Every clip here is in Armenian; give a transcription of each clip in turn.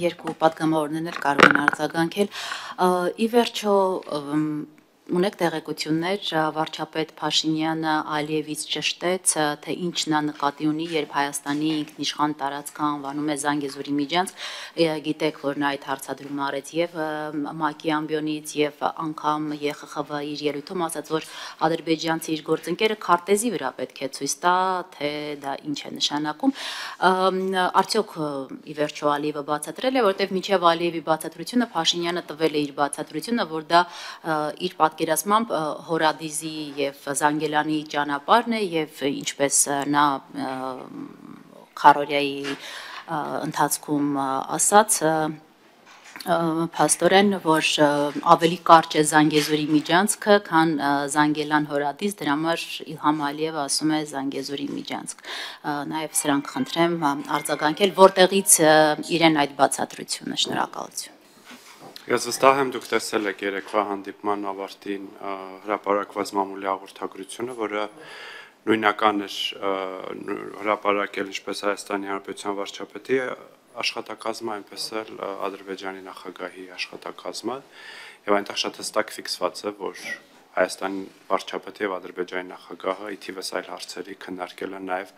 երկու պատգամավորներն էլ կարող են արձագանքել։ Ի վերջո ունեք տեղեկություններ, վարչապետ Փաշինյանը Ալիևից ճշտեց, թե ինչն է նկատի ունի, երբ Հայաստանի ինքնիշխան տարածքը անվանում է Զանգեզուրի միջանցք, գիտեք, որ նա այդ հարցադրումն արեց եւ ՄԱԿ-ի ամբիոնից եւ անգամ ԵԽԽՎ իր ելույթում ասաց, որ ադրբեջանցի իր գործընկերը քարտեզի վրա պետք է ցույց տա, թե դա ինչ է նշանակում։ Արդյոք ի վերջո Ալիևը բացատրել է, որտեղ մինչեւ Ալիևի բացատրությունը Փաշինյանը տվել է իր բացատրությունը, որ դա իր պատկերացմամբ Հորադիզի եւ Զանգելանի ճանապարհն է եւ ինչպես նա Քարորիայի ընթացքում ասաց փաստորեն, որ ավելի կարճ է Զանգեզուրի միջանցքը, քան Զանգելան Հորադիզ, դրա համար Իլհամ Ալիևը ասում է Զանգեզուրի միջանցք։ Նաև սրանք խնդրեմ արձագանքել, որտեղից իրեն այդ բացատրությունը, շնորհակալություն։ Ես վստահ եմ, դուք տեսել եք երեկվա հանդիպման ավարտին հրապարակված մամուլի հաղորդագրությունը, որը նույնական էր հրապարակել ինչպես Հայաստանի Հանրապետության վարչապետի աշխատակազմը, այնպես էլ Ադրբեջանի նախագահի աշխատակազմը, եւ այնտեղ շատ հստակ ֆիքսված է, որ Հայաստանի վարչապետը եւ Ադրբեջանի նախագահը ի թիվս այլ հարցերի քննարկել են նաեւ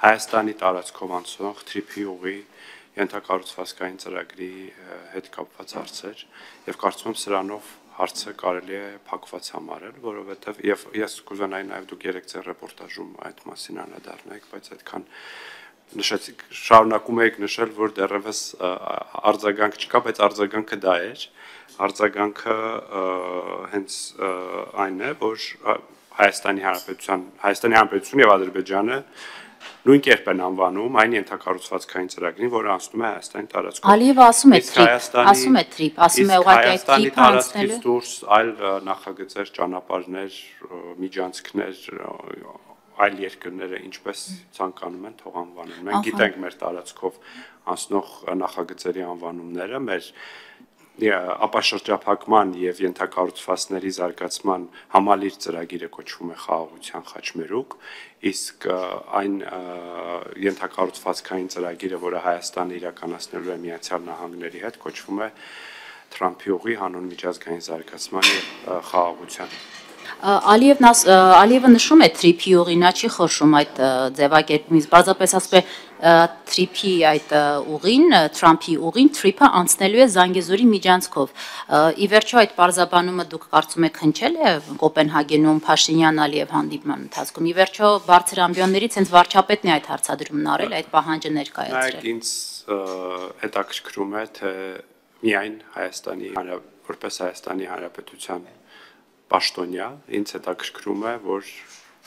Հայաստանի տարածքով անցնող թրիփի ուղի ենթակառուցվածքային ծրագրի հետ կապված հարցեր եւ կարծում եմ սրանով հարցը կարելի է փակված համարել, որովհետեւ եւ ես կուզենայի նաեւ դուք երեք ձեր ռեպորտաժում այդ մասին անդրադառնայիք, բայց այդքան նշեցիք, շարունակում եք նշել, որ դեռևս արձագանք չկա, բայց արձագանքը դա էր։ Արձագանքը հենց այն է, որ Հայաստանի Հանրապետությունը եւ Ադրբեջանը նույն կերպ են անվանում այն ենթակառուցվածքային ծրագրին, որը անցնում է Հայաստանի տարածքով։ Ալիևը ասում է թրիփ, ասում է ուղղակի այդ թրիփը անցնելու դուրս այլ նախագծեր, ճանապարհներ, միջանցքներ, այլ երկրները ինչպես ցանկանում են թող անվանեն։ Մենք գիտենք մեր տարածքով անցնող նախագծերի անվանումները, մեր ապաշրջափակման եւ ենթակառուցվածքների զարգացման համալիր ծրագիրը կոչվում է Խաղաղության խաչմերուկ, իսկ այն ենթակառուցվածքային ծրագիրը, որը Հայաստանը իրականացնելու է Միացյալ Նահանգների հետ, կոչվում է Թրամփի ուղի հանուն միջազգային զարգացման եւ խաղաղության։ Ալիևը նշում է թրիփի ուղին, նա չի խորշում այդ ձևակերպումից, բացապես ասում է թրիփի այդ ուղին, Թրամփի ուղին, թրիփը անցնելու է Զանգեզուրի միջանցքով։ Ի վերջո այդ պարզաբանումը դուք կարծում եք հնչել է Կոպենհագենում Փաշինյան-Ալիև հանդիպման ընթացքում։ Ի վերջո բարձր ամբիոններից հենց վարչապետն է այդ հարցադրումն արել, այդ պահանջը ներկայացրել։ Նայեք, ինձ հետաքրքրում է, թե միայն որպես Հայաստանի Հանրապետության պաշտոնյա, ինձ հետաքրքրում է, որ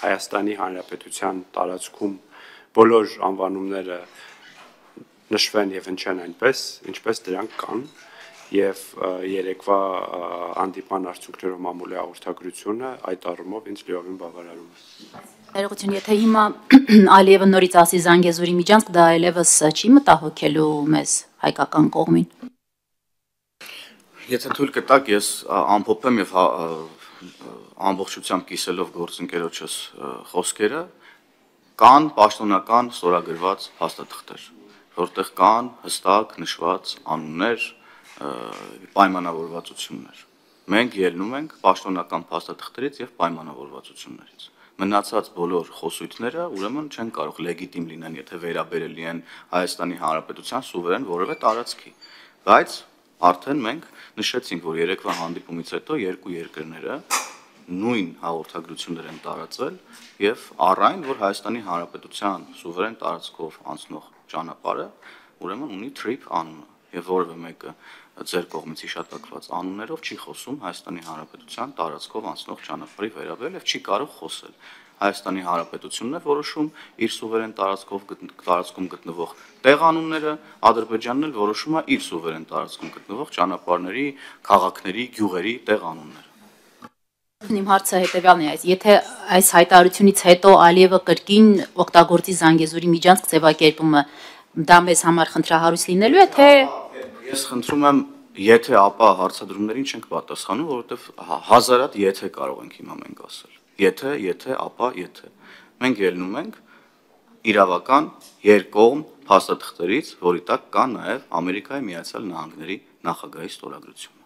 Հայաստանի Հանրապետության տարածքում բոլոր անվանումները նշվեն եւ հնչեն այնպես, ինչպես դրանք կան, եւ երեկվա հանդիպման արդյունքներով մամուլի հաղորդագրությունը այդ առումով ինձ լիովին բավարարում է։ Ներողություն, եթե հիմա Ալիևը նորից ասի Զանգեզուրի միջանցք, դա այլևս չի մտահոգելու մեզ հայկական կողմին։ Եթե թույլ կտաք, ես ամփոփեմ եւ ամբողջությամբ կիսելով գործընկերոջս խոսքերը, կան պաշտոնական ստորագրված փաստաթղթեր, որտեղ կան հստակ նշված անուններ, պայմանավորվածություններ։ Մենք ելնում ենք պաշտոնական փաստաթղթերից եւ պայմանավորվածություններից։ Մնացած բոլոր խոսույթները ուրեմն չեն կարող լեգիտիմ լինեն, եթե վերաբերելի են Հայաստանի Հանրապետության սուվերեն որևէ տարածքի, բայց արդեն մենք նշեցինք, որ երեկվա հանդիպումից հետո երկու երկրները նույն հաղորդագրություններ են տարածվել եւ առայն, որ Հայաստանի Հանրապետության սուվերեն տարածքով անցնող ճանապարհը ուրեմն ունի թրիփ անունը եւ որևէ մեկը ձեր կողմից հիշատակված անուններով չի խոսում Հայաստանի Հանրապետության տարածքով անցնող ճանապարհի վերաբերյալ եւ չի կարող խոսել։ Հայաստանի Հանրապետությունն է որոշում իր սուվերեն տարածքում գտնվող տեղանունները, Ադրբեջանն էլ որոշում է իր սուվերեն տարածքում գտնվող ճանապարհների, քաղաքների, գյուղերի տեղանունները։ Իմ հարցը հետևյալն է, եթե այս հայտարարությունից հետո Ալիևը կրկին օգտագործի Զանգեզուրի միջանցք ձևակերպումը, դա մեզ համար խնդրահարույց լինելու է, թե Ես խնդրում եմ, եթե ապա հարցադրումներին չենք պատասխանում, որովհետև հազարատ եթե կարող ենք հիմա մենք ասել։ Եթե, ապա եթե։ Մենք ելնում ենք իրավական երկկողմ փաստաթղթերից, որի տակ կա նաև Ամերիկայի Միացյալ Նահանգների նախագահի ստորագրությունը։